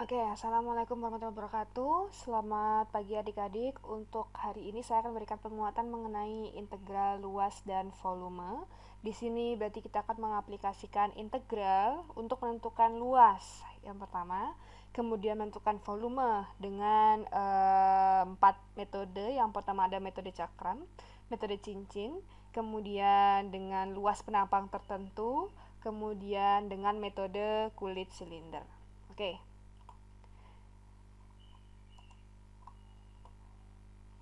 Oke, Assalamualaikum warahmatullahi wabarakatuh. Selamat pagi adik-adik. Untuk hari ini saya akan memberikan penguatan mengenai integral luas dan volume. Di sini berarti kita akan mengaplikasikan integral untuk menentukan luas yang pertama, kemudian menentukan volume dengan 4 metode. Yang pertama ada metode cakram, metode cincin, kemudian dengan luas penampang tertentu, kemudian dengan metode kulit silinder. Oke.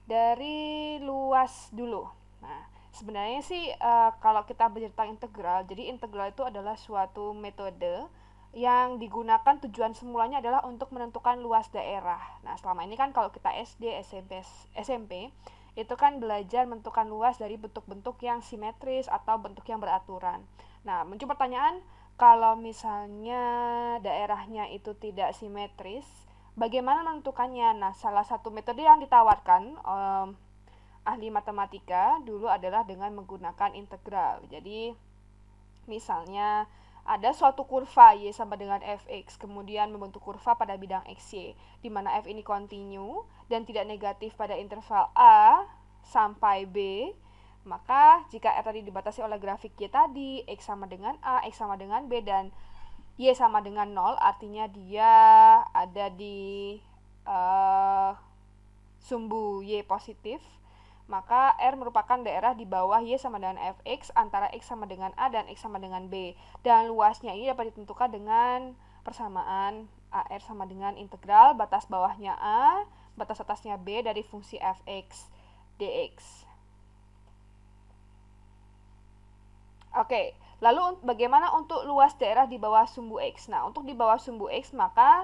Dari luas dulu. Nah, sebenarnya sih kalau kita bercerita integral, jadi integral itu adalah suatu metode yang digunakan tujuan semulanya adalah untuk menentukan luas daerah. Nah, selama ini kan kalau kita SD, SMP itu kan belajar menentukan luas dari bentuk-bentuk yang simetris atau bentuk yang beraturan. Nah, muncul pertanyaan, kalau misalnya daerahnya itu tidak simetris, bagaimana menentukannya? Nah, salah satu metode yang ditawarkan ahli matematika dulu adalah dengan menggunakan integral. Jadi, misalnya ada suatu kurva y sama dengan fx, kemudian membentuk kurva pada bidang xy, di mana f ini kontinu dan tidak negatif pada interval a sampai b. Maka jika r tadi dibatasi oleh grafik y tadi, x sama dengan a, x sama dengan b, dan y sama dengan 0, artinya dia ada di sumbu y positif, maka R merupakan daerah di bawah y sama dengan fx antara x sama dengan a dan x sama dengan b, dan luasnya ini dapat ditentukan dengan persamaan AR sama dengan integral batas bawahnya a, batas atasnya b dari fungsi fx dx. Oke, lalu bagaimana untuk luas daerah di bawah sumbu X? Nah, untuk di bawah sumbu X, maka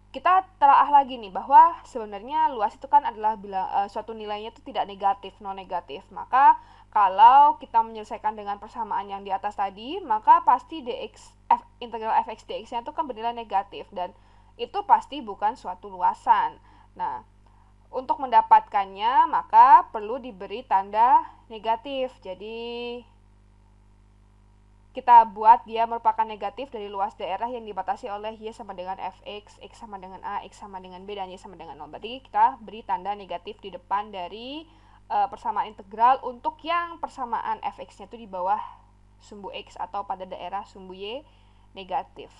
kita telaah lagi nih bahwa sebenarnya luas itu kan adalah suatu nilainya itu tidak negatif, non negatif. Maka kalau kita menyelesaikan dengan persamaan yang di atas tadi, maka pasti integral fx dx-nya itu kan bernilai negatif, dan itu pasti bukan suatu luasan. Nah, untuk mendapatkannya maka perlu diberi tanda negatif. Jadi kita buat dia merupakan negatif dari luas daerah yang dibatasi oleh y sama dengan fx, x sama dengan a, x sama dengan b, dan y sama dengan 0. Berarti kita beri tanda negatif di depan dari persamaan integral untuk yang persamaan fx-nya itu di bawah sumbu x atau pada daerah sumbu y negatif.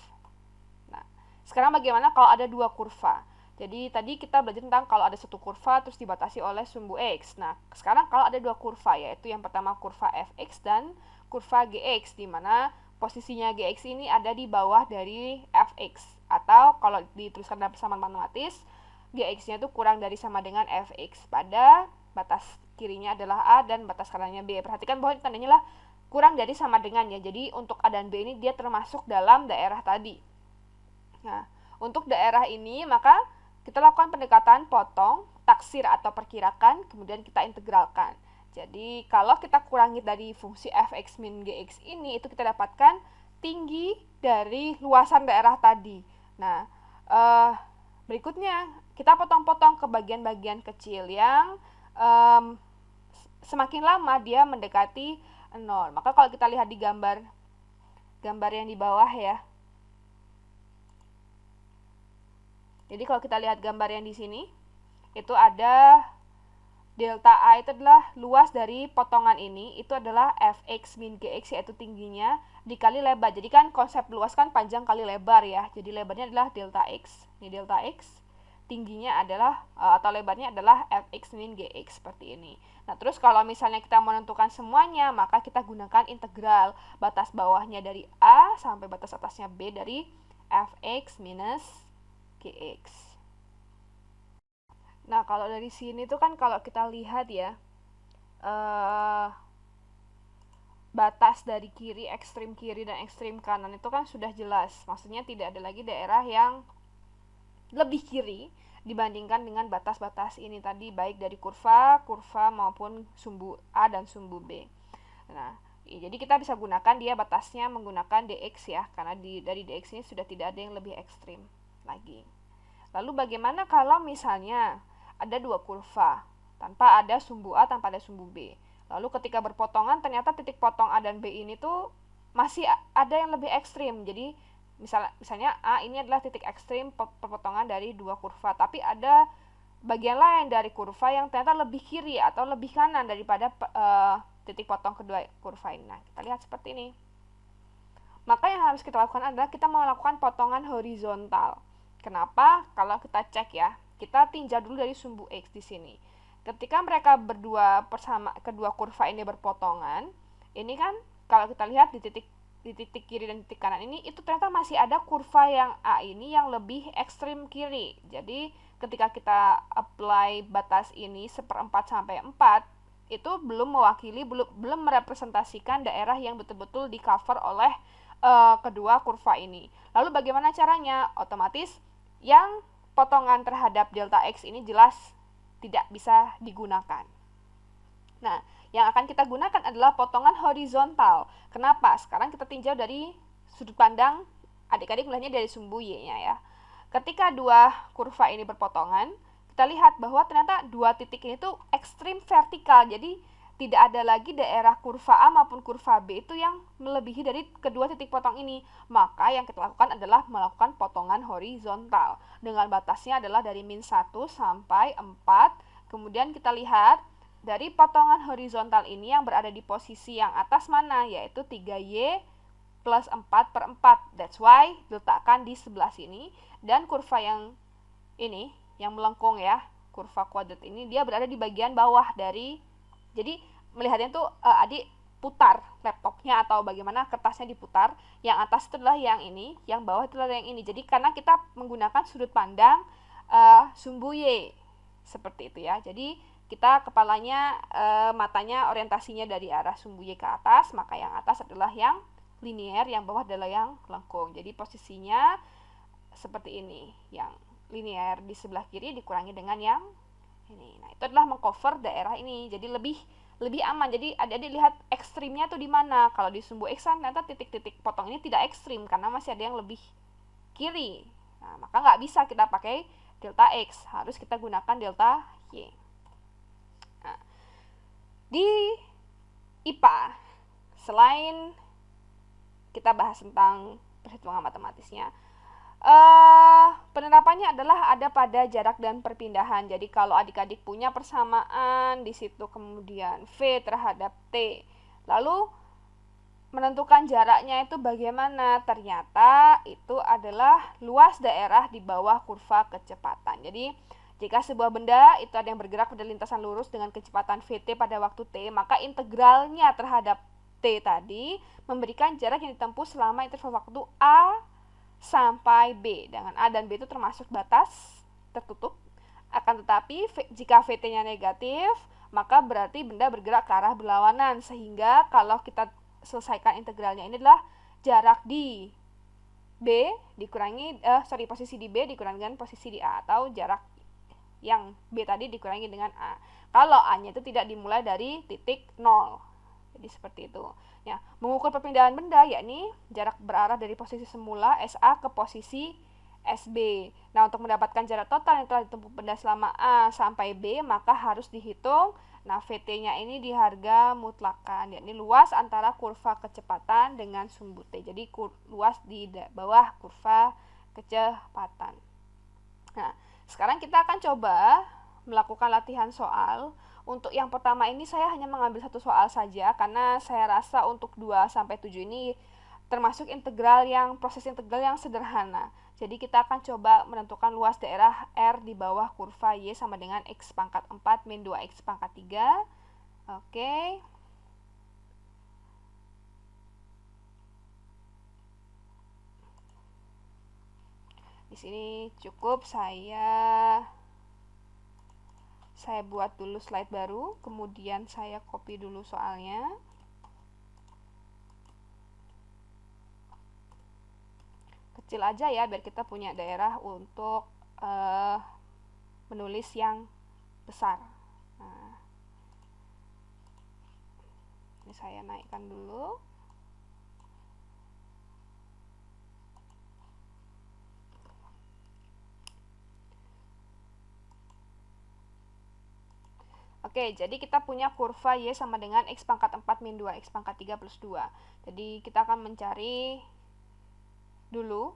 Nah, sekarang bagaimana kalau ada dua kurva? Jadi tadi kita belajar tentang kalau ada satu kurva terus dibatasi oleh sumbu x. Nah, sekarang kalau ada dua kurva, yaitu yang pertama kurva fx dan kurva gx, di mana posisinya gx ini ada di bawah dari fx, atau kalau dituliskan dalam persamaan matematis, gx-nya itu kurang dari sama dengan fx pada batas kirinya adalah a dan batas kanannya b. Perhatikan bahwa tandanya lah kurang dari sama dengan ya. Jadi untuk a dan b ini dia termasuk dalam daerah tadi. Nah, untuk daerah ini maka kita lakukan pendekatan potong, taksir atau perkirakan, kemudian kita integralkan. Jadi kalau kita kurangi dari fungsi fx min gx ini, itu kita dapatkan tinggi dari luasan daerah tadi. Nah, berikutnya kita potong-potong ke bagian-bagian kecil yang semakin lama dia mendekati 0. Maka kalau kita lihat di gambar yang di bawah ya. Jadi kalau kita lihat gambar yang di sini, itu ada delta A itu adalah luas dari potongan ini, itu adalah fx min gx, yaitu tingginya dikali lebar. Jadi kan konsep luas kan panjang kali lebar ya. Jadi lebarnya adalah delta x. Ini delta x. Tingginya adalah atau lebarnya adalah fx min gx seperti ini. Nah, terus kalau misalnya kita menentukan semuanya, maka kita gunakan integral batas bawahnya dari A sampai batas atasnya B dari fx minus gx. Nah, kalau dari sini tuh kan kalau kita lihat ya, batas dari kiri, ekstrim kiri dan ekstrim kanan itu kan sudah jelas. Maksudnya tidak ada lagi daerah yang lebih kiri dibandingkan dengan batas-batas ini tadi, baik dari kurva maupun sumbu A dan sumbu B. Nah, jadi kita bisa gunakan dia batasnya menggunakan dx ya, karena dari dx ini sudah tidak ada yang lebih ekstrim lagi. Lalu bagaimana kalau misalnya ada dua kurva tanpa ada sumbu A, tanpa ada sumbu B? Lalu ketika berpotongan ternyata titik potong A dan B ini tuh masih ada yang lebih ekstrim. Jadi Misalnya A ini adalah titik ekstrim perpotongan dari dua kurva, tapi ada bagian lain dari kurva yang ternyata lebih kiri atau lebih kanan daripada titik potong kedua kurva ini. Nah, kita lihat seperti ini. Maka yang harus kita lakukan adalah kita melakukan potongan horizontal. Kenapa? Kalau kita cek ya, kita tinjau dulu dari sumbu X di sini. Ketika mereka berdua kedua kurva ini berpotongan, ini kan kalau kita lihat di titik kiri dan titik kanan ini, itu ternyata masih ada kurva yang A ini yang lebih ekstrim kiri. Jadi ketika kita apply batas ini 1/4 sampai 4, itu belum mewakili, belum merepresentasikan daerah yang betul-betul di cover oleh kedua kurva ini. Lalu bagaimana caranya? Otomatis yang potongan terhadap delta X ini jelas tidak bisa digunakan. Nah, yang akan kita gunakan adalah potongan horizontal. Kenapa? Sekarang kita tinjau dari sudut pandang, adik-adik melihatnya dari sumbu Y-nya ya. Ketika dua kurva ini berpotongan, kita lihat bahwa ternyata dua titik ini tuh ekstrim vertikal. Jadi tidak ada lagi daerah kurva A maupun kurva B itu yang melebihi dari kedua titik potong ini. Maka yang kita lakukan adalah melakukan potongan horizontal. Dengan batasnya adalah dari -1 sampai 4. Kemudian kita lihat dari potongan horizontal ini yang berada di posisi yang atas mana, yaitu 3Y plus 4/4. That's why diletakkan di sebelah sini. Dan kurva yang ini, yang melengkung ya, kurva kuadrat ini, dia berada di bagian bawah dari. Jadi melihatnya tuh adik putar laptopnya atau bagaimana kertasnya diputar, yang atas itu adalah yang ini, yang bawah itu adalah yang ini. Jadi karena kita menggunakan sudut pandang sumbu Y seperti itu ya. Jadi kita kepalanya, matanya orientasinya dari arah sumbu Y ke atas, maka yang atas adalah yang linier, yang bawah adalah yang lengkung. Jadi posisinya seperti ini, yang linier di sebelah kiri dikurangi dengan yang ini. Nah, itu adalah mengcover daerah ini. Jadi lebih aman. Jadi adik-adik lihat ekstrimnya tuh di mana. Kalau di sumbu X ternyata titik-titik potong ini tidak ekstrim karena masih ada yang lebih kiri. Nah, maka nggak bisa kita pakai delta X, harus kita gunakan delta Y. Nah, di IPA, selain kita bahas tentang perhitungan matematisnya, penerapannya adalah ada pada jarak dan perpindahan. Jadi kalau adik-adik punya persamaan di situ, kemudian V terhadap T, lalu menentukan jaraknya itu bagaimana? Ternyata itu adalah luas daerah di bawah kurva kecepatan. Jadi jika sebuah benda itu ada yang bergerak pada lintasan lurus dengan kecepatan VT pada waktu T, maka integralnya terhadap T tadi memberikan jarak yang ditempuh selama interval waktu A sampai B. Dengan A dan B itu termasuk batas tertutup. Akan tetapi jika VT-nya negatif, maka berarti benda bergerak ke arah berlawanan. Sehingga kalau kita selesaikan integralnya, ini adalah jarak di B dikurangi, posisi di B dikurangi dengan posisi di A, atau jarak yang B tadi dikurangi dengan A. Kalau A-nya itu tidak dimulai dari titik 0. Jadi seperti itu. Ya, mengukur perpindahan benda yakni jarak berarah dari posisi semula SA ke posisi SB. Nah, untuk mendapatkan jarak total yang telah ditempuh benda selama A sampai B, maka harus dihitung. Nah, VT-nya ini di harga mutlakan, yakni luas antara kurva kecepatan dengan sumbu T. Jadi luas di bawah kurva kecepatan. Nah, sekarang kita akan coba melakukan latihan soal. Untuk yang pertama ini saya hanya mengambil satu soal saja karena saya rasa untuk 2 sampai 7 ini termasuk proses integral yang sederhana. Jadi kita akan coba menentukan luas daerah R di bawah kurva Y sama dengan X pangkat 4 min 2X pangkat 3. Oke. Di sini cukup saya buat dulu slide baru, kemudian saya copy dulu soalnya. Kecil aja ya, biar kita punya daerah untuk menulis yang besar. Nah, ini saya naikkan dulu. Oke, jadi kita punya kurva Y sama dengan X pangkat 4 min 2, X pangkat 3 plus 2. Jadi kita akan mencari dulu.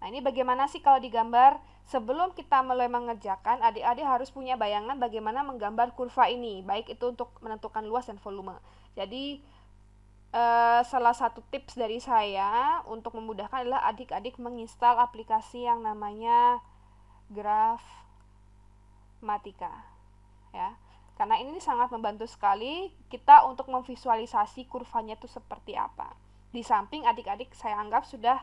Nah, ini bagaimana sih kalau digambar? Sebelum kita mulai mengerjakan, adik-adik harus punya bayangan bagaimana menggambar kurva ini, baik itu untuk menentukan luas dan volume. Jadi, salah satu tips dari saya untuk memudahkan adalah adik-adik menginstal aplikasi yang namanya Grafmatika, ya. Karena ini sangat membantu sekali kita untuk memvisualisasi kurvanya itu seperti apa. Di samping adik-adik saya anggap sudah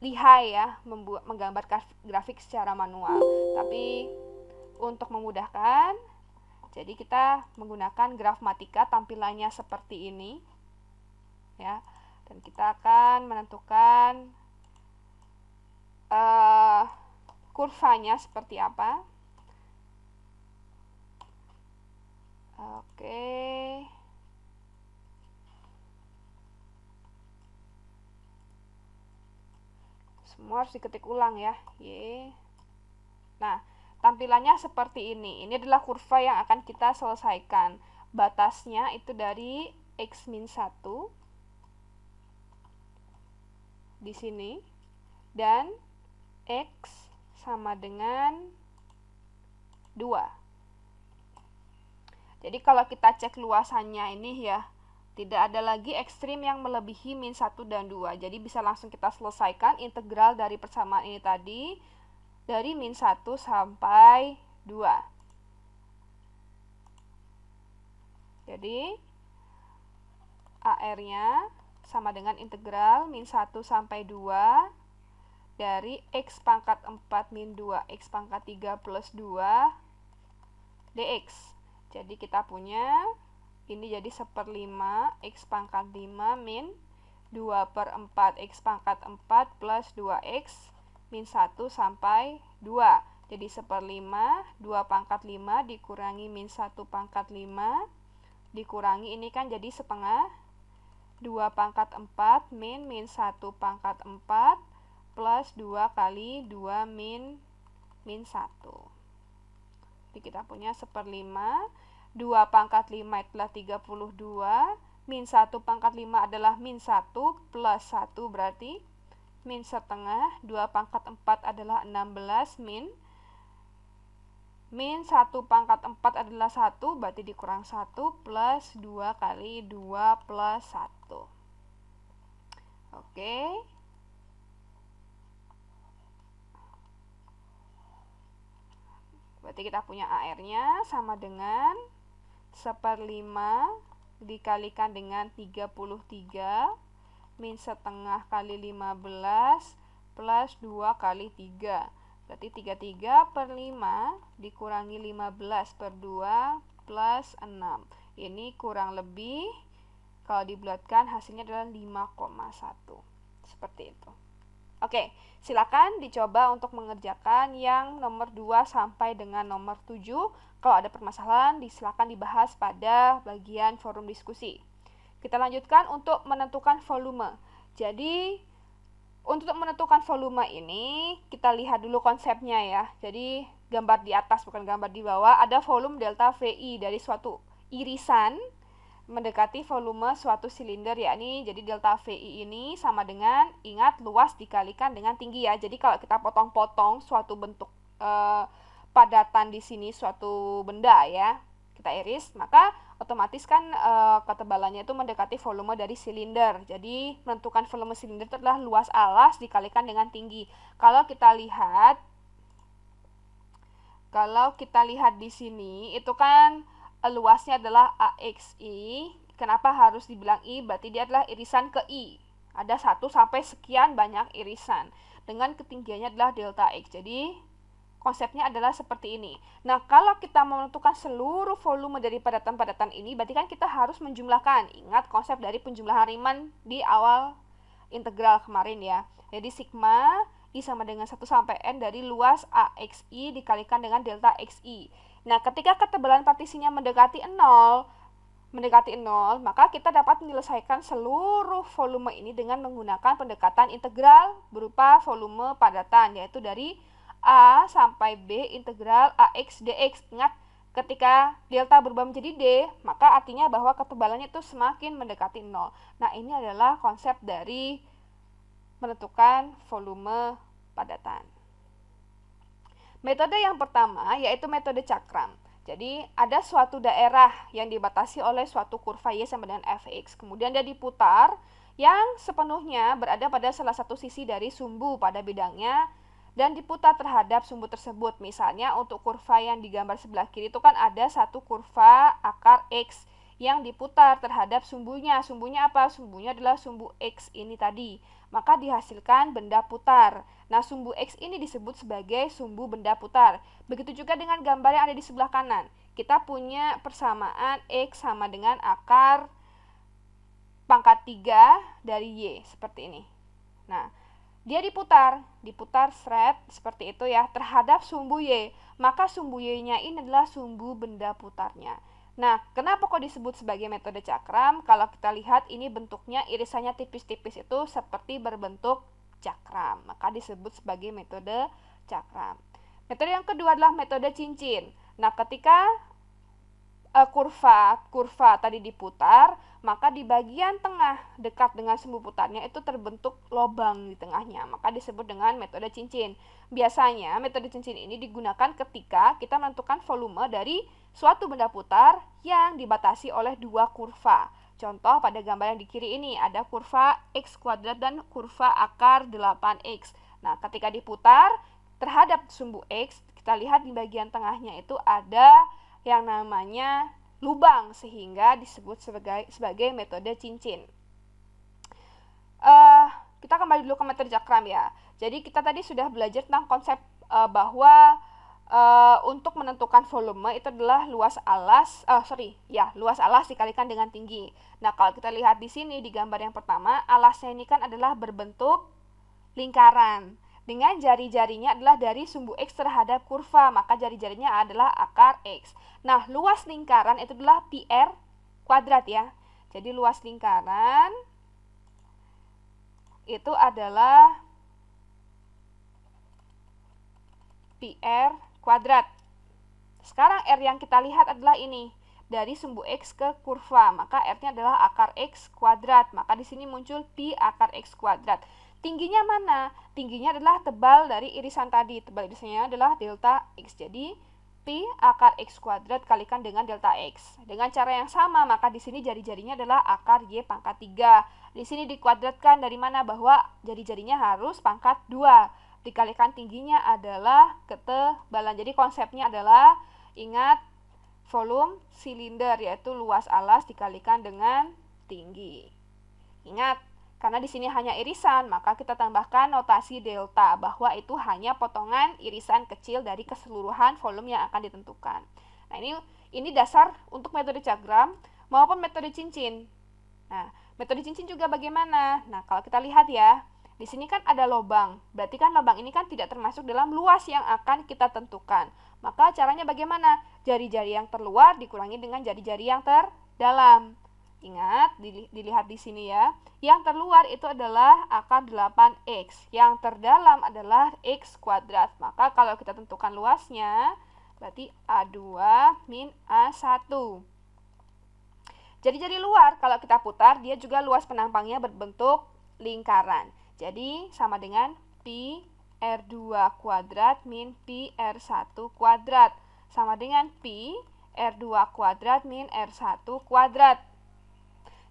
lihai ya menggambar grafik secara manual, tapi untuk memudahkan jadi kita menggunakan Grafmatika, tampilannya seperti ini ya, dan kita akan menentukan kurvanya seperti apa. Oke. Semua harus diketik ulang ya. Nah, tampilannya seperti ini. Ini adalah kurva yang akan kita selesaikan. Batasnya itu dari X-1 di sini dan X sama dengan 2. Jadi kalau kita cek luasannya ini ya, tidak ada lagi ekstrim yang melebihi min 1 dan 2. Jadi bisa langsung kita selesaikan integral dari persamaan ini tadi dari min 1 sampai 2. Jadi AR-nya sama dengan integral min 1 sampai 2 dari X pangkat 4 min 2 X pangkat 3 plus 2 dx. Jadi kita punya ini jadi 1/5 X pangkat 5 min 2/4 X pangkat 4 plus 2X min 1 sampai 2. Jadi 1/5, 2 pangkat 5 dikurangi min 1 pangkat 5, dikurangi ini kan jadi setengah, 2 pangkat 4 min 1 pangkat 4 plus 2 kali 2 min 1. Jadi kita punya 1/5, 2 pangkat 5 adalah 32, min 1 pangkat 5 adalah min 1 plus 1 berarti min setengah, 2 pangkat 4 adalah 16 min 1 pangkat 4 adalah 1 berarti dikurang 1 plus 2 kali 2 plus 1. Oke. Berarti kita punya AR-nya sama dengan 1/5 dikalikan dengan 33 min setengah kali 15 plus 2 kali 3. Berarti 33/5 dikurangi 15/2 plus 6. Ini kurang lebih kalau dibulatkan hasilnya adalah 5,1. Seperti itu. Oke, silakan dicoba untuk mengerjakan yang nomor 2 sampai dengan nomor 7. Kalau ada permasalahan, silakan dibahas pada bagian forum diskusi. Kita lanjutkan untuk menentukan volume. Jadi, untuk menentukan volume ini, kita lihat dulu konsepnya ya. Jadi, gambar di atas bukan gambar di bawah, ada volume delta VI dari suatu irisan mendekati volume suatu silinder, yakni jadi delta VI ini sama dengan, ingat, luas dikalikan dengan tinggi ya. Jadi kalau kita potong-potong suatu bentuk padatan di sini suatu benda ya, kita iris, maka otomatis kan ketebalannya itu mendekati volume dari silinder. Jadi menentukan volume silinder itu adalah luas alas dikalikan dengan tinggi. Kalau kita lihat di sini itu kan luasnya adalah AXI. Kenapa harus dibilang I? Berarti dia adalah irisan ke I. Ada 1 sampai sekian banyak irisan. Dengan ketinggiannya adalah delta X. Jadi, konsepnya adalah seperti ini. Nah, kalau kita menentukan seluruh volume dari padatan-padatan ini, berarti kan kita harus menjumlahkan. Ingat konsep dari penjumlahan Riemann di awal integral kemarin ya. Jadi, sigma I sama dengan 1 sampai N dari luas AXI dikalikan dengan delta XI. Nah, ketika ketebalan partisinya mendekati 0, maka kita dapat menyelesaikan seluruh volume ini dengan menggunakan pendekatan integral berupa volume padatan, yaitu dari A sampai B integral AX dx. Ingat, ketika delta berubah menjadi D, maka artinya bahwa ketebalannya itu semakin mendekati 0. Nah, ini adalah konsep dari menentukan volume padatan. Metode yang pertama yaitu metode cakram. Jadi ada suatu daerah yang dibatasi oleh suatu kurva Y sama dengan Fx. Kemudian dia diputar yang sepenuhnya berada pada salah satu sisi dari sumbu pada bidangnya dan diputar terhadap sumbu tersebut. Misalnya untuk kurva yang digambar sebelah kiri itu kan ada satu kurva akar X yang diputar terhadap sumbunya. Sumbunya apa? Sumbunya adalah sumbu X ini tadi. Maka dihasilkan benda putar. Nah, sumbu X ini disebut sebagai sumbu benda putar. Begitu juga dengan gambar yang ada di sebelah kanan. Kita punya persamaan X sama dengan akar pangkat 3 dari Y, seperti ini. Nah, dia diputar seret, seperti itu ya, terhadap sumbu Y. Maka sumbu Y-nya ini adalah sumbu benda putarnya. Nah, kenapa kok disebut sebagai metode cakram? Kalau kita lihat ini bentuknya irisannya tipis-tipis itu seperti berbentuk cakram, maka disebut sebagai metode cakram. Metode yang kedua adalah metode cincin. Nah, ketika kurva tadi diputar, maka di bagian tengah dekat dengan sumbu putarnya itu terbentuk lubang di tengahnya, maka disebut dengan metode cincin. Biasanya metode cincin ini digunakan ketika kita menentukan volume dari suatu benda putar yang dibatasi oleh dua kurva. Contoh pada gambar yang di kiri ini ada kurva X kuadrat dan kurva akar 8X. Nah, ketika diputar terhadap sumbu X, kita lihat di bagian tengahnya itu ada yang namanya lubang, sehingga disebut sebagai metode cincin. Kita kembali dulu ke metode cakram ya. Jadi kita tadi sudah belajar tentang konsep bahwa untuk menentukan volume itu adalah luas alas dikalikan dengan tinggi. Nah, kalau kita lihat di sini di gambar yang pertama, alasnya ini kan adalah berbentuk lingkaran. Dengan jari-jarinya adalah dari sumbu X terhadap kurva, maka jari-jarinya adalah akar X. Nah, luas lingkaran itu adalah pi r kuadrat ya. Jadi luas lingkaran itu adalah pi r kuadrat. Sekarang R yang kita lihat adalah ini, dari sumbu X ke kurva, maka R-nya adalah akar X kuadrat. Maka di sini muncul pi akar X kuadrat. Tingginya mana? Tingginya adalah tebal dari irisan tadi. Tebal irisannya adalah delta X. Jadi, pi akar X kuadrat kalikan dengan delta X. Dengan cara yang sama, maka di sini jari-jarinya adalah akar Y pangkat 3. Di sini dikuadratkan dari mana? Bahwa jari-jarinya harus pangkat 2. Dikalikan tingginya adalah ketebalan. Jadi, konsepnya adalah, ingat, volume silinder, yaitu luas alas dikalikan dengan tinggi. Ingat, karena di sini hanya irisan, maka kita tambahkan notasi delta, bahwa itu hanya potongan irisan kecil dari keseluruhan volume yang akan ditentukan. Nah, ini dasar untuk metode cakram maupun metode cincin. Nah, metode cincin juga bagaimana? Nah, kalau kita lihat ya, di sini kan ada lubang. Berarti kan lubang ini kan tidak termasuk dalam luas yang akan kita tentukan. Maka caranya bagaimana? Jari-jari yang terluar dikurangi dengan jari-jari yang terdalam. Ingat, dilihat di sini ya. Yang terluar itu adalah akar 8X. Yang terdalam adalah X kuadrat. Maka kalau kita tentukan luasnya, berarti A2 min A1. Jari-jari luar, kalau kita putar, dia juga luas penampangnya berbentuk lingkaran. Jadi, sama dengan pi R2 kuadrat min pi R1 kuadrat. Sama dengan pi R2 kuadrat min R1 kuadrat.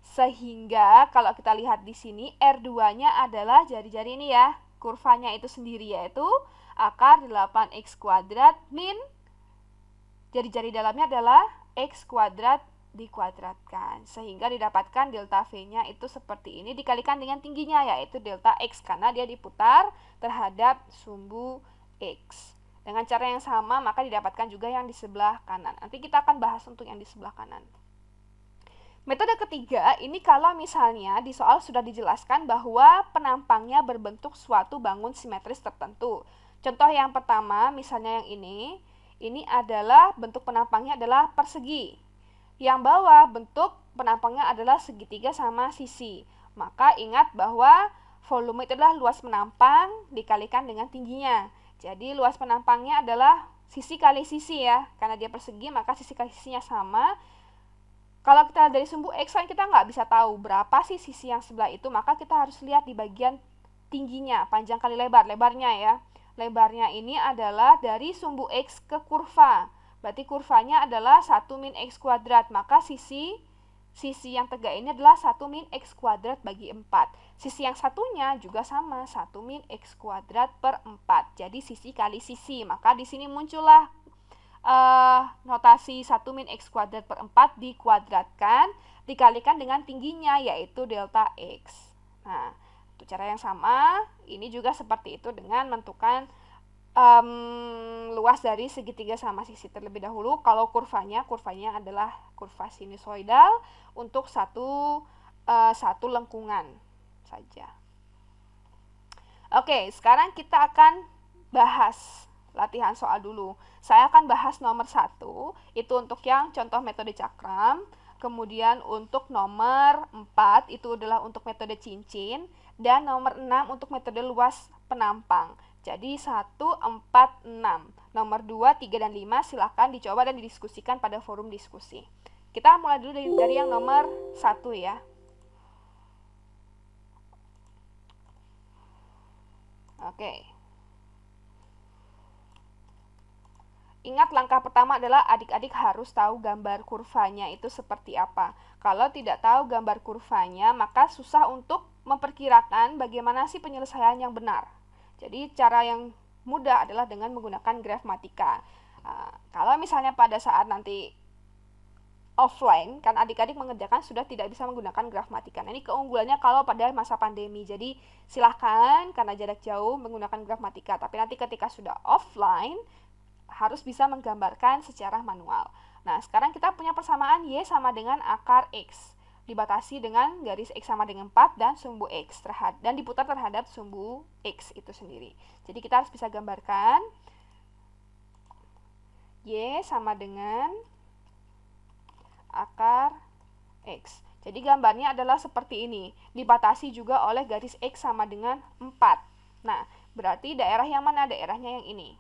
Sehingga kalau kita lihat di sini R2-nya adalah jari-jari ini ya, kurvanya itu sendiri yaitu akar 8X kuadrat min jari-jari dalamnya adalah X kuadrat dikuadratkan, sehingga didapatkan delta V-nya itu seperti ini dikalikan dengan tingginya yaitu delta X, karena dia diputar terhadap sumbu X. Dengan cara yang sama maka didapatkan juga yang di sebelah kanan. Nanti kita akan bahas untuk yang di sebelah kanan. Metode ketiga, ini kalau misalnya di soal sudah dijelaskan bahwa penampangnya berbentuk suatu bangun simetris tertentu. Contoh yang pertama, misalnya yang ini adalah bentuk penampangnya adalah persegi. Yang bawah bentuk penampangnya adalah segitiga sama sisi. Maka ingat bahwa volume itu adalah luas penampang dikalikan dengan tingginya. Jadi luas penampangnya adalah sisi kali sisi ya. Karena dia persegi maka sisi kali sisinya sama. Kalau kita dari sumbu X kan kita nggak bisa tahu berapa sih sisi yang sebelah itu, maka kita harus lihat di bagian tingginya, panjang kali lebar, lebarnya ya. Lebarnya ini adalah dari sumbu X ke kurva. Berarti kurvanya adalah 1 min X kuadrat. Maka sisi yang tegak ini adalah 1 min X kuadrat bagi 4. Sisi yang satunya juga sama, 1 min X kuadrat per 4. Jadi sisi kali sisi. Maka di sini muncullah notasi 1 min X kuadrat per 4 dikuadratkan, dikalikan dengan tingginya, yaitu delta X. Nah, untuk cara yang sama, ini juga seperti itu dengan menentukan luas dari segitiga sama sisi terlebih dahulu. Kalau kurvanya adalah kurva sinusoidal untuk satu lengkungan saja. Oke, sekarang kita akan bahas latihan soal dulu. Saya akan bahas nomor 1, itu untuk yang contoh metode cakram. Kemudian untuk nomor 4 itu adalah untuk metode cincin, dan nomor 6 untuk metode luas penampang. Jadi 1, 4, 6. Nomor 2, 3, dan 5 silahkan dicoba dan didiskusikan pada forum diskusi. Kita mulai dulu dari yang nomor 1 ya. Oke. Ingat, langkah pertama adalah adik-adik harus tahu gambar kurvanya itu seperti apa. Kalau tidak tahu gambar kurvanya, maka susah untuk memperkirakan bagaimana sih penyelesaian yang benar. Jadi cara yang mudah adalah dengan menggunakan grafmatika. Kalau misalnya pada saat nanti offline, kan adik-adik mengerjakan sudah tidak bisa menggunakan grafmatika. Nah, ini keunggulannya kalau pada masa pandemi. Jadi silahkan karena jarak jauh menggunakan grafmatika. Tapi nanti ketika sudah offline, harus bisa menggambarkan secara manual. Nah, sekarang kita punya persamaan Y sama dengan akar X. Dibatasi dengan garis X sama dengan 4 dan sumbu X. Dan diputar terhadap sumbu X itu sendiri. Jadi kita harus bisa gambarkan Y sama dengan akar X. Jadi gambarnya adalah seperti ini. Dibatasi juga oleh garis X sama dengan 4. Nah, berarti daerah yang mana? Daerahnya yang ini.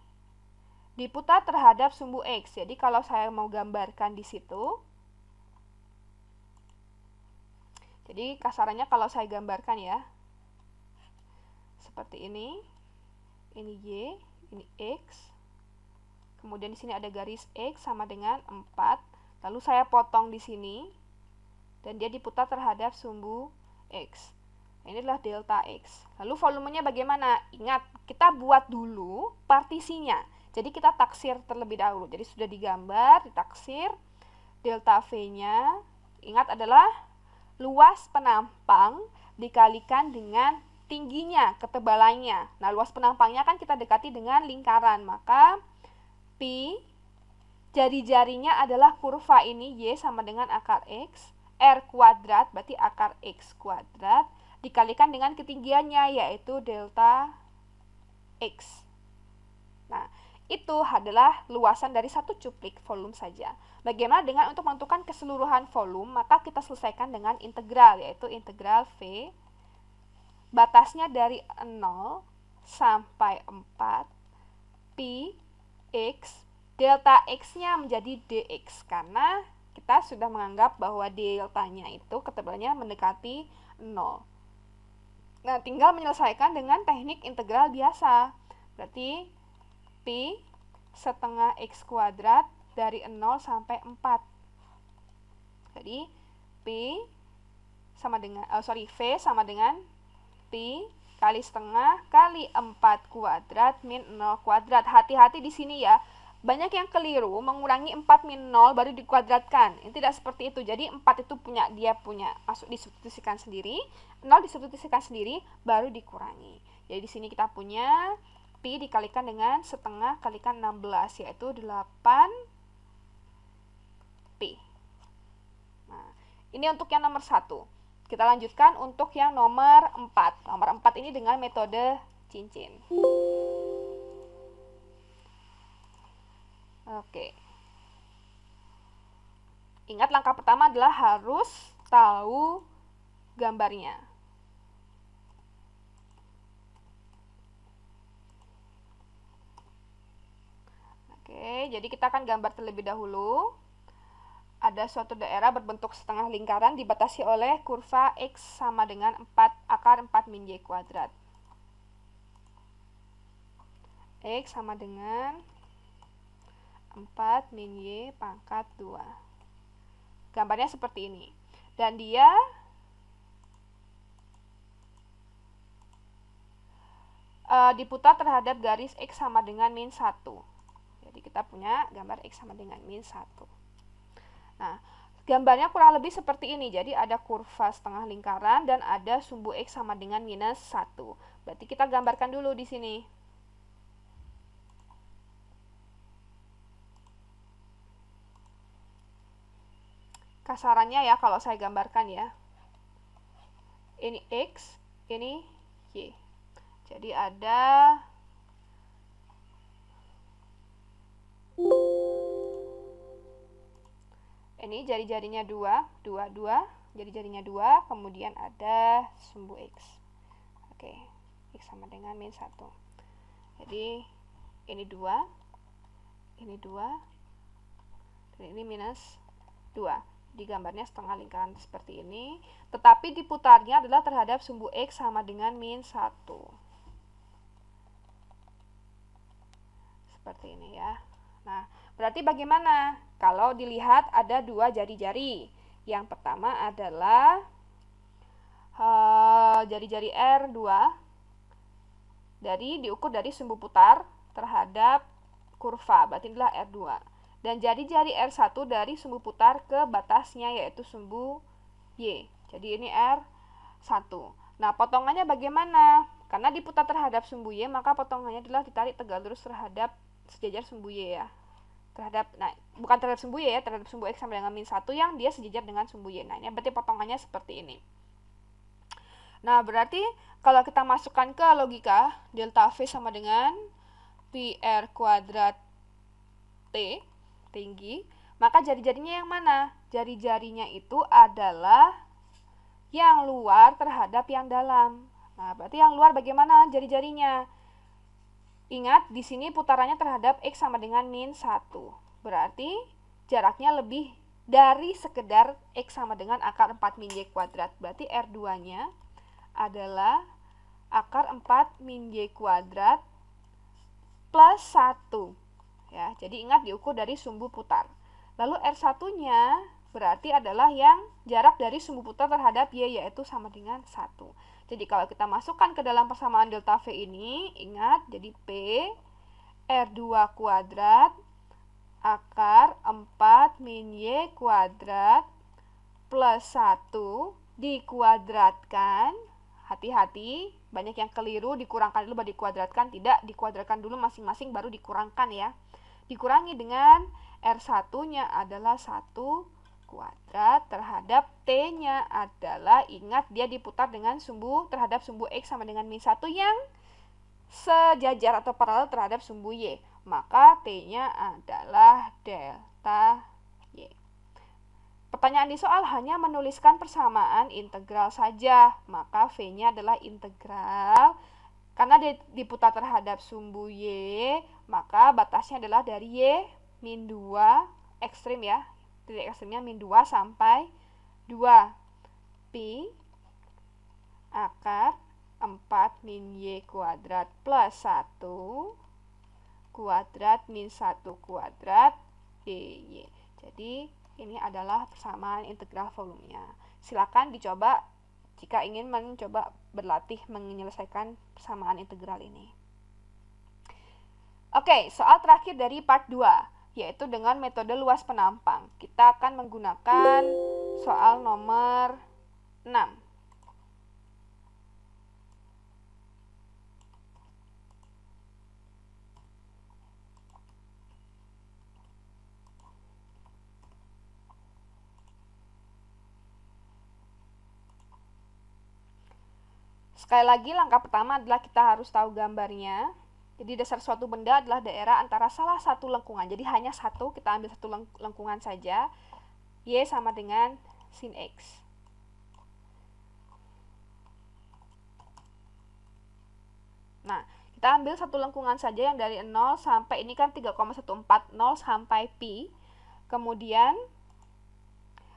Diputar terhadap sumbu X. Jadi kalau saya mau gambarkan di situ, jadi kasarannya kalau saya gambarkan ya, seperti ini Y, ini X, kemudian di sini ada garis X sama dengan 4, lalu saya potong di sini, dan dia diputar terhadap sumbu X. Ini adalah delta X. Lalu volumenya bagaimana? Ingat, kita buat dulu partisinya. Jadi kita taksir terlebih dahulu. Jadi sudah digambar, ditaksir. Delta V-nya, ingat, adalah luas penampang dikalikan dengan tingginya, ketebalannya. Nah, luas penampangnya kan kita dekati dengan lingkaran. Maka Pi, jari-jarinya adalah kurva ini, Y sama dengan akar X. R kuadrat, berarti akar X kuadrat, dikalikan dengan ketinggiannya, yaitu delta X. Nah, itu adalah luasan dari satu cuplik volume saja. Bagaimana dengan untuk menentukan keseluruhan volume? Maka kita selesaikan dengan integral, yaitu integral V, batasnya dari 0 sampai 4, Pi X, delta X-nya menjadi dx, karena kita sudah menganggap bahwa deltanya itu ketebalannya mendekati 0. Nah, tinggal menyelesaikan dengan teknik integral biasa. Berarti Pi setengah X kuadrat dari 0 sampai 4. Jadi Pi sama dengan V sama dengan Pi kali setengah kali 4 kuadrat min 0 kuadrat. Hati-hati di sini ya. Banyak yang keliru mengurangi 4 min 0 baru dikuadratkan. Ini tidak seperti itu. Jadi 4 itu dia punya masuk disubstitusikan sendiri, 0 disubstitusikan sendiri baru dikurangi. Jadi di sini kita punya Pi dikalikan dengan setengah kalikan 16, yaitu 8 Pi. Nah, ini untuk yang nomor 1. Kita lanjutkan untuk yang nomor 4. Nomor 4 ini dengan metode cincin. Oke. Ingat, langkah pertama adalah harus tahu gambarnya. Oke, jadi kita akan gambar terlebih dahulu. Ada suatu daerah berbentuk setengah lingkaran dibatasi oleh kurva X sama dengan 4 akar 4 min Y kuadrat. X sama dengan 4 min Y pangkat 2. Gambarnya seperti ini. Dan dia diputar terhadap garis X sama dengan min 1. Jadi kita punya gambar X sama dengan min 1. Nah, gambarnya kurang lebih seperti ini. Jadi ada kurva setengah lingkaran dan ada sumbu X sama dengan minus 1. Berarti kita gambarkan dulu di sini. Kasarannya ya kalau saya gambarkan ya. Ini X, ini Y. Jadi ada ini jari-jarinya 2, jari-jarinya 2, kemudian ada sumbu X. Oke, X sama dengan min 1. Jadi ini 2, ini 2, dan ini minus 2. Di gambarnya setengah lingkaran seperti ini, tetapi diputarnya adalah terhadap sumbu X sama dengan min 1. Seperti ini ya. Nah, berarti bagaimana? Kalau dilihat ada dua jari-jari. Yang pertama adalah jari-jari R2 diukur dari sumbu putar terhadap kurva, berarti inilah R2. Dan jari-jari R1 dari sumbu putar ke batasnya, yaitu sumbu Y. Jadi ini R1. Nah, potongannya bagaimana? Karena diputar terhadap sumbu Y, maka potongannya adalah ditarik tegak lurus terhadap sejajar sumbu Y ya. Bukan terhadap sumbu Y ya, terhadap sumbu X sama dengan min 1 yang dia sejajar dengan sumbu Y. Nah, ini berarti potongannya seperti ini. Nah, berarti kalau kita masukkan ke logika, delta V sama dengan PR kuadrat T, tinggi, maka jari-jarinya yang mana? Jari-jarinya itu adalah yang luar terhadap yang dalam. Nah, berarti yang luar bagaimana jari-jarinya? Ingat, di sini putarannya terhadap X sama dengan min 1. Berarti jaraknya lebih dari sekedar X sama dengan akar 4 min Y kuadrat. Berarti R2-nya adalah akar 4 min Y kuadrat plus 1. Ya, jadi ingat diukur dari sumbu putar. Lalu R1-nya berarti adalah yang jarak dari sumbu putar terhadap Y, yaitu sama dengan 1. Jadi kalau kita masukkan ke dalam persamaan delta V ini, ingat, jadi P R2 kuadrat akar 4 min Y kuadrat plus 1 dikuadratkan. Hati-hati, banyak yang keliru, dikurangkan dulu baru dikuadratkan. Tidak, dikuadratkan dulu masing-masing baru dikurangkan ya. Dikurangi dengan R1-nya adalah 1 kuadrat terhadap T-nya adalah, ingat, dia diputar dengan sumbu terhadap sumbu X sama dengan min 1 yang sejajar atau paralel terhadap sumbu Y. Maka T-nya adalah delta Y. Pertanyaan di soal hanya menuliskan persamaan integral saja, maka V-nya adalah integral. Karena diputar terhadap sumbu Y, maka batasnya adalah dari Y min 2, ekstrim ya, titik ekstrimnya min 2 sampai 2 Pi akar 4 min Y kuadrat plus 1 kuadrat min 1 kuadrat DY. Jadi ini adalah persamaan integral volumenya. Silakan dicoba jika ingin mencoba berlatih menyelesaikan persamaan integral ini. Oke, soal terakhir dari part 2, yaitu dengan metode luas penampang. Kita akan menggunakan soal nomor 6. Sekali lagi, langkah pertama adalah kita harus tahu gambarnya. Jadi dasar suatu benda adalah daerah antara salah satu lengkungan. Jadi hanya satu, kita ambil satu lengkungan saja. Y sama dengan sin X. Nah, kita ambil satu lengkungan saja yang dari 0 sampai, ini kan 3,14, 0 sampai pi. Kemudian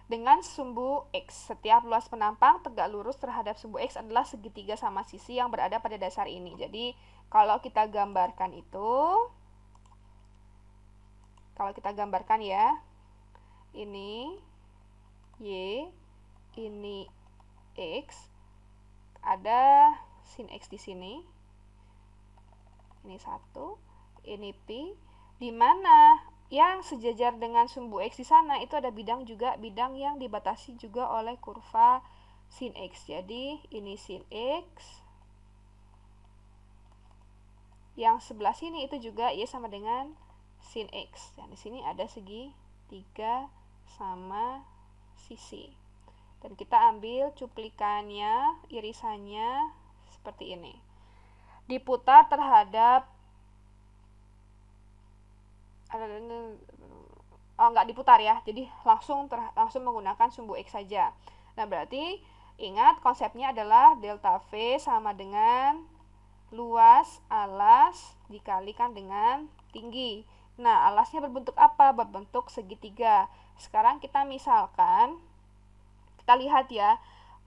dengan sumbu X. Setiap luas penampang tegak lurus terhadap sumbu X adalah segitiga sama sisi yang berada pada dasar ini. Jadi Kalau kita gambarkan itu, kalau kita gambarkan ya, ini Y, ini X, ada sin X di sini, ini 1, ini Pi, di mana yang sejajar dengan sumbu X di sana itu ada bidang juga, bidang yang dibatasi juga oleh kurva sin X. Jadi ini sin X, yang sebelah sini itu juga Y sama dengan sin X. Dan di sini ada segi 3 sama sisi. Dan kita ambil cuplikannya, irisannya seperti ini. Diputar terhadap nggak diputar ya, jadi langsung menggunakan sumbu X saja. Nah, berarti ingat konsepnya adalah delta V sama dengan luas alas dikalikan dengan tinggi. Nah, alasnya berbentuk apa? Berbentuk segitiga. Sekarang kita misalkan, kita lihat ya,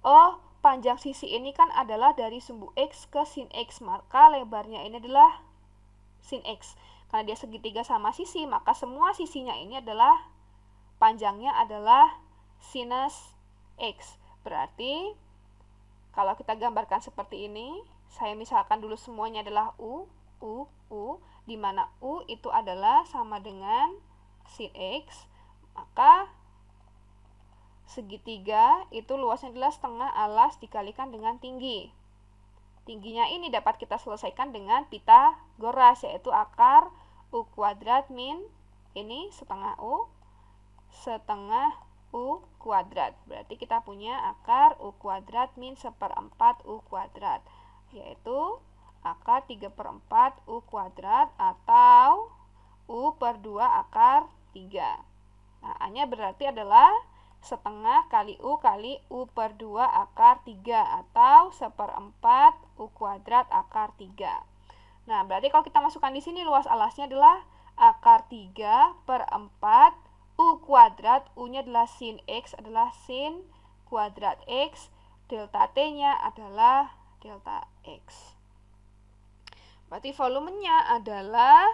oh panjang sisi ini kan adalah dari sumbu X ke sin X, maka lebarnya ini adalah sin X. Karena dia segitiga sama sisi, maka semua sisinya ini adalah panjangnya adalah sinus X. Berarti kalau kita gambarkan seperti ini, saya misalkan dulu semuanya adalah U, di mana U itu adalah sama dengan sin X, maka segitiga itu luasnya adalah setengah alas dikalikan dengan tinggi. Tingginya ini dapat kita selesaikan dengan Pitagoras, yaitu akar U kuadrat min ini setengah U kuadrat. Berarti kita punya akar U kuadrat min 1/4 U kuadrat, yaitu akar 3/4 U kuadrat atau U per 2 akar 3. Nah, A-nya berarti adalah setengah kali U per 2 akar 3 atau 1/4 U kuadrat akar 3. Nah, berarti kalau kita masukkan di sini luas alasnya adalah akar 3/4 U kuadrat, U-nya adalah sin X, adalah sin kuadrat X, delta T-nya adalah delta X. Berarti volumenya adalah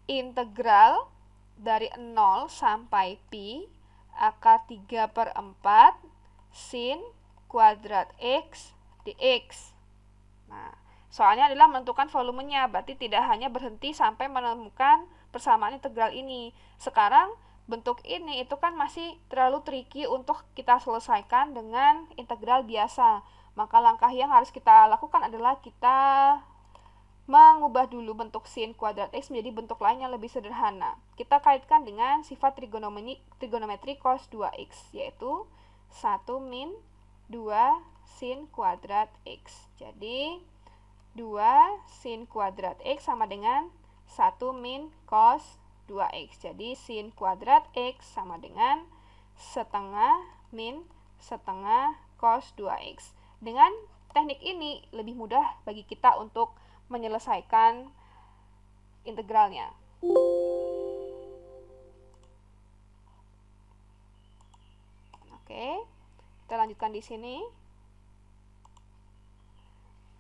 integral dari 0 sampai pi akar 3/4 sin kuadrat X dx. Nah, soalnya adalah menentukan volumenya, berarti tidak hanya berhenti sampai menemukan persamaan integral ini. Sekarang bentuk ini itu kan masih terlalu tricky untuk kita selesaikan dengan integral biasa. Maka langkah yang harus kita lakukan adalah kita mengubah dulu bentuk sin kuadrat X menjadi bentuk lain yang lebih sederhana. Kita kaitkan dengan sifat trigonometri cos 2X, yaitu 1 min 2 sin kuadrat X. Jadi 2 sin kuadrat X sama dengan 1 min cos 2X. Jadi sin kuadrat X sama dengan setengah min setengah cos 2X. Dengan teknik ini lebih mudah bagi kita untuk menyelesaikan integralnya. Oke, kita lanjutkan di sini.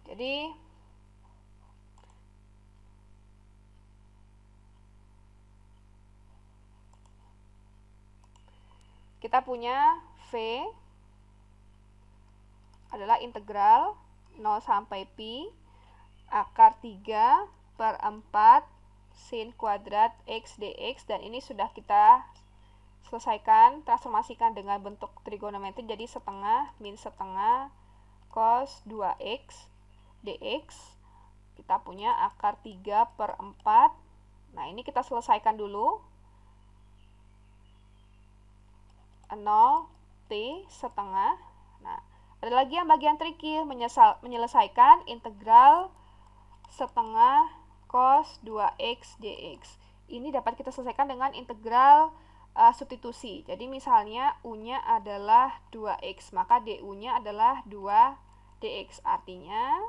Jadi kita punya V adalah integral 0 sampai pi akar 3/4 sin kuadrat X dx, dan ini sudah kita selesaikan, transformasikan dengan bentuk trigonometri jadi setengah min setengah cos 2x dx. Kita punya akar 3/4. Nah, ini kita selesaikan dulu. 0 t setengah. Nah, ada lagi yang bagian tricky, menyelesaikan integral setengah cos 2x dx. Ini dapat kita selesaikan dengan integral substitusi. Jadi misalnya U-nya adalah 2x, maka du-nya adalah 2 dx. Artinya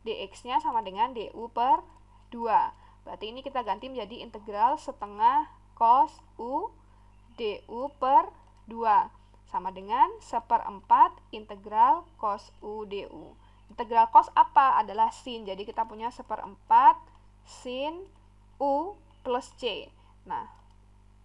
dx-nya sama dengan du per 2. Berarti ini kita ganti menjadi integral setengah cos U du per 2 sama dengan 1/4 integral cos U du. Integral cos apa? Adalah sin. Jadi kita punya 1/4 sin U plus C. Nah,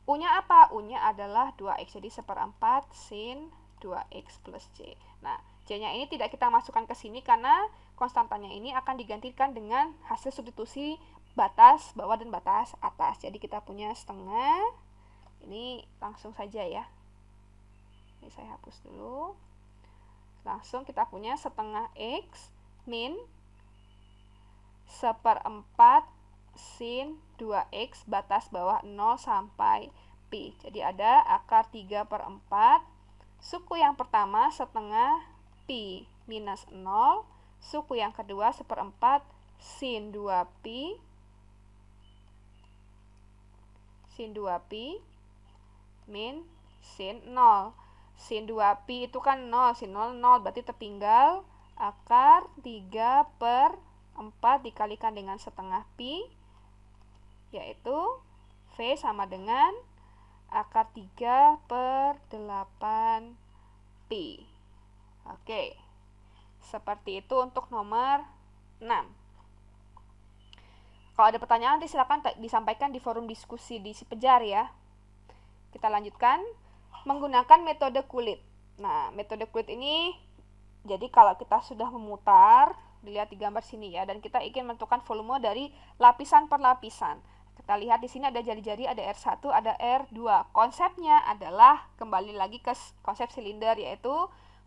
U-nya apa? U-nya adalah 2X. Jadi 1/4 sin 2X plus C. Nah, C-nya ini tidak kita masukkan ke sini karena konstantanya ini akan digantikan dengan hasil substitusi batas bawah dan batas atas. Jadi kita punya setengah. Ini langsung saja ya. Ini saya hapus dulu. Langsung kita punya setengah X min 1/4 sin 2X batas bawah 0 sampai Pi. Jadi ada akar 3/4. Suku yang pertama setengah Pi minus 0. Suku yang kedua 1/4 sin 2Pi. Sin 2Pi min sin 0. Sin 2Pi itu kan 0, sin 0, 0, berarti tertinggal akar 3/4 dikalikan dengan setengah Pi, yaitu V sama dengan akar 3/8 Pi. Oke, seperti itu untuk nomor 6. Kalau ada pertanyaan nanti silakan disampaikan di forum diskusi di Si Pejar ya. Kita lanjutkan menggunakan metode kulit. Nah, metode kulit ini jadi kalau kita sudah memutar, dilihat di gambar sini ya, dan kita ingin menentukan volume dari lapisan per lapisan. Kita lihat di sini ada jari-jari, ada R1, ada R2. Konsepnya adalah kembali lagi ke konsep silinder, yaitu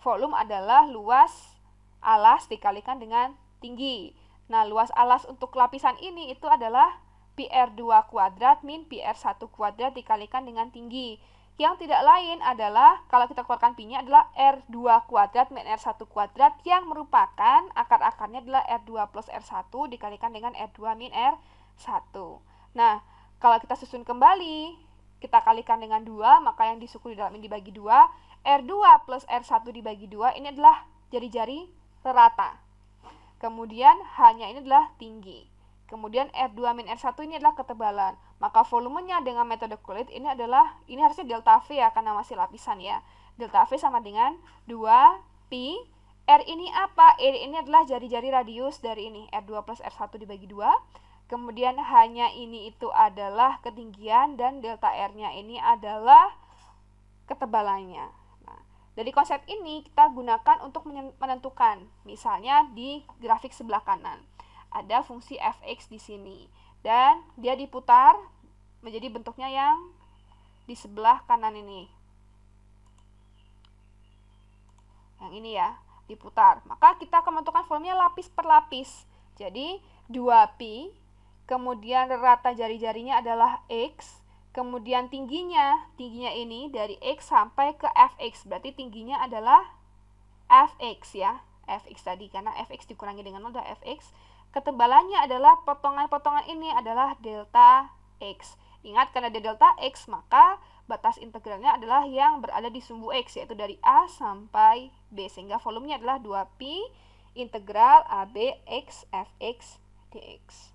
volume adalah luas alas dikalikan dengan tinggi. Nah, luas alas untuk lapisan ini itu adalah PR2 kuadrat min PR1 kuadrat dikalikan dengan tinggi. Yang tidak lain adalah, kalau kita keluarkan Pi-nya adalah R2 kuadrat min R1 kuadrat, yang merupakan akar-akarnya adalah R2 plus R1 dikalikan dengan R2 min R1. Nah, kalau kita susun kembali, kita kalikan dengan 2, maka yang disuku di dalam ini dibagi 2. R2 plus R1 dibagi 2, ini adalah jari-jari rata. Kemudian hanya ini adalah tinggi. Kemudian R2 min R1 ini adalah ketebalan. Maka volumenya dengan metode kulit ini adalah, ini harusnya delta V ya, karena masih lapisan ya. Delta V sama dengan 2Pi. R ini apa? R ini adalah jari-jari radius dari ini. R2 plus R1 dibagi 2. Kemudian hanya ini itu adalah ketinggian, dan delta R-nya ini adalah ketebalannya. Nah, dari konsep ini kita gunakan untuk menentukan. Misalnya di grafik sebelah kanan ada fungsi fx di sini, dan dia diputar menjadi bentuknya yang di sebelah kanan ini. Yang ini ya, diputar. Maka kita akan menentukan volumenya lapis per lapis. Jadi 2Pi, kemudian rata jari-jarinya adalah X, kemudian tingginya ini dari X sampai ke Fx, berarti tingginya adalah Fx ya, Fx tadi, karena Fx dikurangi dengan 0 adalah Fx. Ketebalannya adalah potongan-potongan ini adalah delta X. Ingat, karena ada delta X, maka batas integralnya adalah yang berada di sumbu X, yaitu dari A sampai B, sehingga volumenya adalah 2Pi integral AB X Fx dx.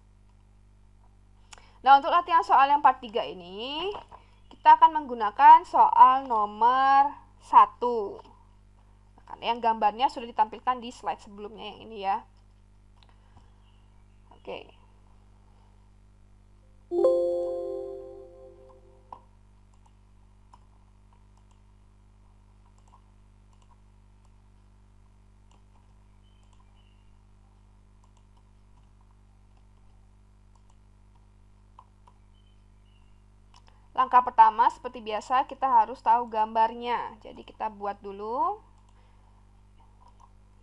Nah, untuk latihan soal yang part 3 ini, kita akan menggunakan soal nomor 1. Nah, yang gambarnya sudah ditampilkan di slide sebelumnya yang ini ya. Oke. Langkah pertama, seperti biasa, kita harus tahu gambarnya. Jadi kita buat dulu.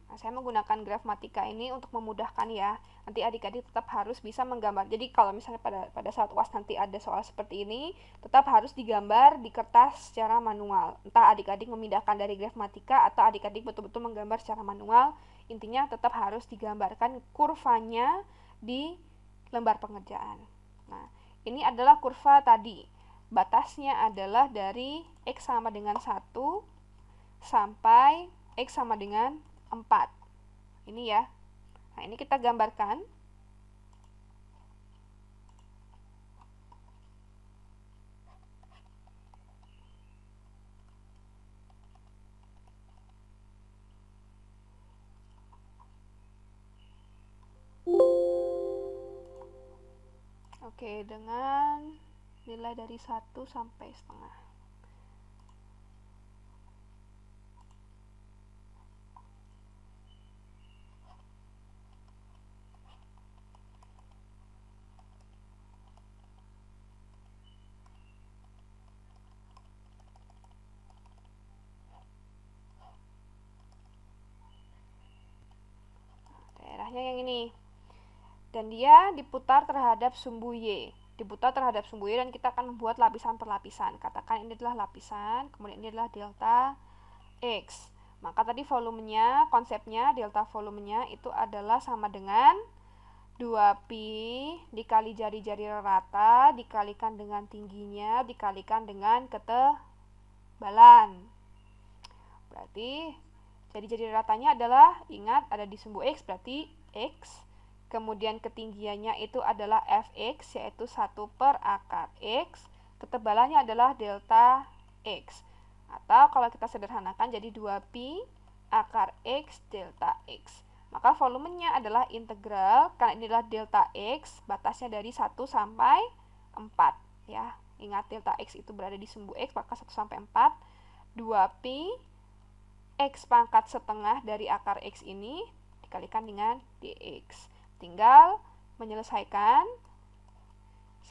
Nah, saya menggunakan grafmatika ini untuk memudahkan ya. Nanti adik-adik tetap harus bisa menggambar. Jadi kalau misalnya pada saat UAS nanti ada soal seperti ini, tetap harus digambar di kertas secara manual. Entah adik-adik memindahkan dari grafmatika atau adik-adik betul-betul menggambar secara manual. Intinya tetap harus digambarkan kurvanya di lembar pengerjaan. Nah, ini adalah kurva tadi. Batasnya adalah dari X sama dengan 1 sampai X sama dengan 4. Ini ya. Nah, ini kita gambarkan. Oke, dengan nilai dari 1 sampai setengah. Daerahnya yang ini. Dan dia diputar terhadap sumbu Y. Diputar terhadap sumbu Y dan kita akan membuat lapisan per lapisan. Katakan ini adalah lapisan, kemudian ini adalah delta X. Maka tadi volumenya, konsepnya delta volumenya itu adalah sama dengan 2pi dikali jari-jari rata dikalikan dengan tingginya dikalikan dengan ketebalan. Berarti jari-jari ratanya adalah, ingat ada di sumbu X, berarti X. Kemudian ketinggiannya itu adalah Fx, yaitu 1 per akar X. Ketebalannya adalah delta X. Atau kalau kita sederhanakan jadi 2pi akar X delta X. Maka volumenya adalah integral, karena ini adalah delta X, batasnya dari 1 sampai 4. Ya, ingat delta X itu berada di sumbu X, maka 1 sampai 4. 2pi X pangkat setengah dari akar X ini dikalikan dengan dx. Tinggal menyelesaikan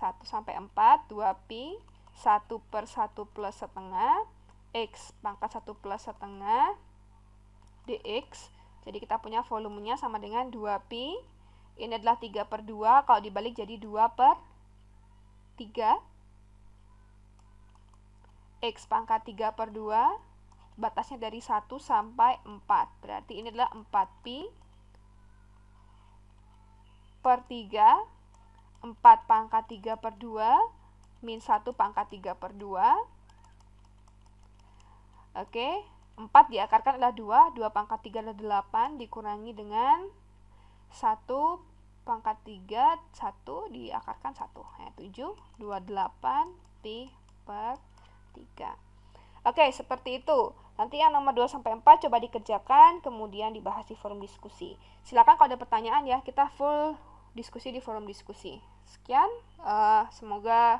1 sampai 4, 2pi 1 per 1 plus setengah X pangkat 1 plus setengah dx. Jadi kita punya volumenya sama dengan 2pi. Ini adalah 3 per 2, kalau dibalik jadi 2 per 3. X pangkat 3 per 2, batasnya dari 1 sampai 4. Berarti ini adalah 4pi per 3, 4 pangkat 3 per 2, min 1 pangkat 3 per 2. Oke, 4 diakarkan adalah 2, 2 pangkat 3 adalah 8, dikurangi dengan 1 pangkat 3, 1 diakarkan 1. 7, 28 pi per 3. Oke, seperti itu. Nanti yang nomor 2 sampai 4 coba dikerjakan, kemudian dibahas di forum diskusi. Silakan kalau ada pertanyaan ya, kita full diskusi di forum diskusi. Sekian, semoga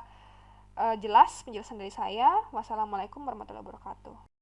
jelas penjelasan dari saya. Wassalamualaikum warahmatullahi wabarakatuh.